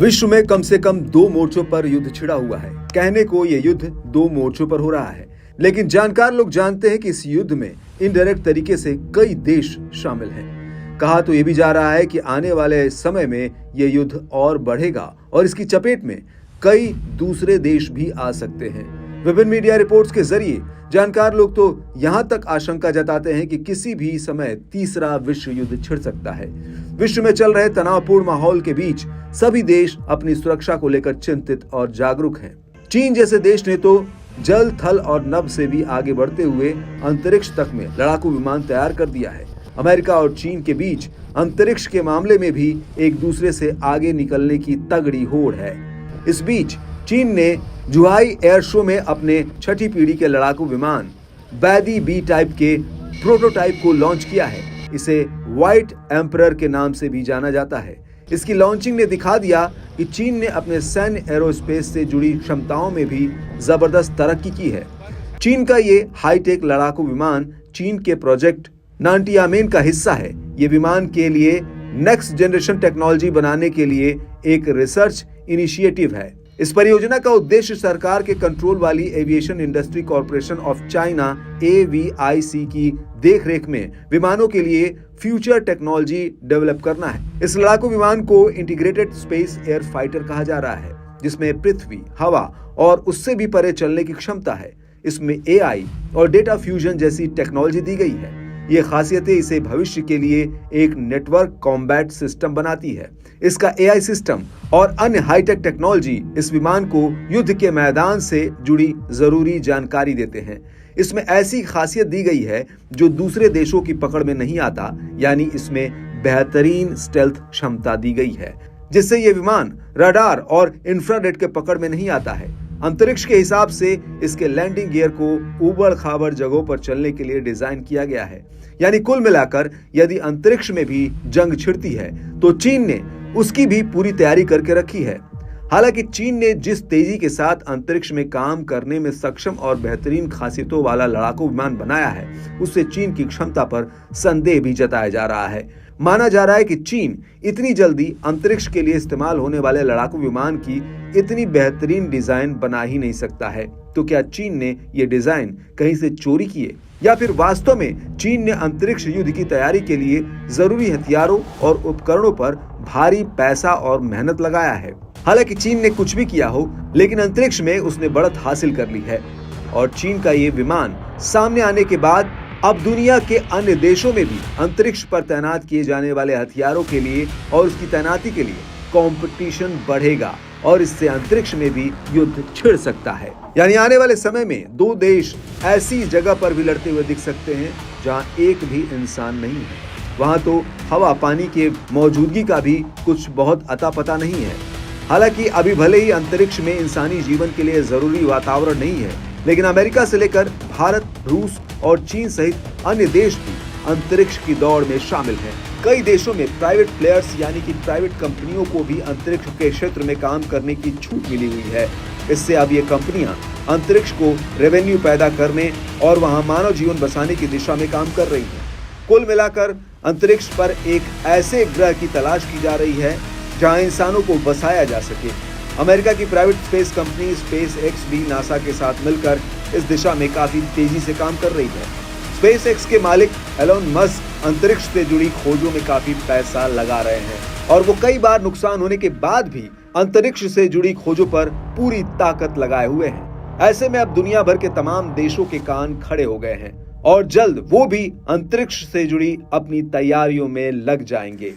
विश्व में कम से कम दो मोर्चों पर युद्ध छिड़ा हुआ है। कहने को यह युद्ध दो मोर्चों पर हो रहा है, लेकिन जानकार लोग जानते हैं कि इस युद्ध में इनडायरेक्ट तरीके से कई देश शामिल हैं। कहा तो यह भी जा रहा है कि आने वाले समय में यह युद्ध और बढ़ेगा और इसकी चपेट में कई दूसरे देश भी आ सकते हैं। विभिन्न मीडिया रिपोर्ट्स के जरिए जानकार लोग तो यहां तक आशंका जताते हैं कि किसी भी समय तीसरा विश्व युद्ध छिड़ सकता है। विश्व में चल रहे तनावपूर्ण माहौल के बीच सभी देश अपनी सुरक्षा को लेकर चिंतित और जागरूक हैं। चीन जैसे देश ने तो जल, थल और नभ से भी आगे बढ़ते हुए अंतरिक्ष तक में लड़ाकू विमान तैयार कर दिया है। अमेरिका और चीन के बीच अंतरिक्ष के मामले में भी एक दूसरे से आगे निकलने की तगड़ी होड़ है। इस बीच चीन ने जुहाई एयर शो में अपने छठी पीढ़ी के लड़ाकू विमान बैदी बी टाइप के प्रोटोटाइप को लॉन्च किया है। इसे व्हाइट एम्परर के नाम से भी जाना जाता है। इसकी लॉन्चिंग ने दिखा दिया कि चीन ने अपने सैन्य एरोस्पेस से जुड़ी क्षमताओं में भी जबरदस्त तरक्की की है। चीन का ये हाईटेक लड़ाकू विमान चीन के प्रोजेक्ट नानटियामेन का हिस्सा है। ये विमान के लिए नेक्स्ट जनरेशन टेक्नोलॉजी बनाने के लिए एक रिसर्च इनिशिएटिव है। इस परियोजना का उद्देश्य सरकार के कंट्रोल वाली aviation industry corporation of China AVIC की देखरेख में विमानों के लिए फ्यूचर टेक्नोलॉजी डेवलप करना है। इस लड़ाकू विमान को इंटीग्रेटेड स्पेस एयर फाइटर कहा जा रहा है, जिसमें पृथ्वी, हवा और उससे भी परे चलने की क्षमता है। इसमें AI और डेटा फ्यूजन जैसी टेक्नोलॉजी दी गई है। ये खासियतें इसे भविष्य के लिए एक नेटवर्क कॉम्बैट सिस्टम बनाती है। इसका AI सिस्टम और अन्य हाईटेक टेक्नोलॉजी इस विमान को युद्ध के मैदान से जुड़ी जरूरी जानकारी देते हैं। इसमें ऐसी खासियत दी गई है जो दूसरे देशों की पकड़ में नहीं आता, यानी इसमें बेहतरीन स्टेल्थ क्षमता दी गई है, जिससे ये विमान रडार और इंफ्रारेड के पकड़ में नहीं आता है। अंतरिक्ष के हिसाब से इसके लैंडिंग गियर को ऊबड़ खाबड़ जगहों पर चलने के लिए डिजाइन किया गया है। यानी कुल मिलाकर यदि अंतरिक्ष में भी जंग छिड़ती है तो चीन ने उसकी भी पूरी तैयारी करके रखी है। हालांकि चीन ने जिस तेजी के साथ अंतरिक्ष में काम करने में सक्षम और बेहतरीन खासियतों वाला लड़ाकू विमान बनाया है, उससे चीन की क्षमता पर संदेह भी जताया जा रहा है। माना जा रहा है कि चीन इतनी जल्दी अंतरिक्ष के लिए इस्तेमाल होने वाले लड़ाकू विमान की इतनी बेहतरीन डिजाइन बना ही नहीं सकता है। तो क्या चीन ने ये डिजाइन कहीं से चोरी किए, या फिर वास्तव में चीन ने अंतरिक्ष युद्ध की तैयारी के लिए जरूरी हथियारों और उपकरणों पर भारी पैसा और मेहनत लगाया है? हालांकि चीन ने कुछ भी किया हो, लेकिन अंतरिक्ष में उसने बढ़त हासिल कर ली है और चीन का ये विमान सामने आने के बाद अब दुनिया के अन्य देशों में भी अंतरिक्ष पर तैनात किए जाने वाले हथियारों के लिए और उसकी तैनाती के लिए कंपटीशन बढ़ेगा और इससे अंतरिक्ष में भी युद्ध छिड़ सकता है। यानी आने वाले समय में दो देश ऐसी जगह पर भी लड़ते हुए दिख सकते हैं जहां एक भी इंसान नहीं है। वहां तो हवा पानी के मौजूदगी का भी कुछ बहुत अता पता नहीं है। हालांकि अभी भले ही अंतरिक्ष में इंसानी जीवन के लिए जरूरी वातावरण नहीं है, लेकिन अमेरिका से लेकर भारत, रूस और चीन सहित अन्य देश भी अंतरिक्ष की दौड़ में शामिल हैं। कई देशों में प्राइवेट प्लेयर्स यानी कि प्राइवेट कंपनियों को भी अंतरिक्ष के क्षेत्र में काम करने की छूट मिली हुई है। इससे अब ये कंपनियां अंतरिक्ष को रेवेन्यू पैदा करने और वहां मानव जीवन बसाने की दिशा में काम कर रही हैं। कुल मिलाकर अंतरिक्ष पर एक ऐसे ग्रह की तलाश की जा रही है जहां इंसानों को बसाया जा सके। अमेरिका की प्राइवेट स्पेस कंपनी SpaceX भी नासा के साथ मिलकर इस दिशा में काफी तेजी से काम कर रही है। SpaceX के मालिक एलोन मस्क अंतरिक्ष से जुड़ी खोजों में काफी पैसा लगा रहे हैं और वो कई बार नुकसान होने के बाद भी अंतरिक्ष से जुड़ी खोजों पर पूरी ताकत लगाए हुए हैं। ऐसे में अब दुनिया भर के तमाम देशों के कान खड़े हो गए हैं और जल्द वो भी अंतरिक्ष से जुड़ी अपनी तैयारियों में लग जाएंगे।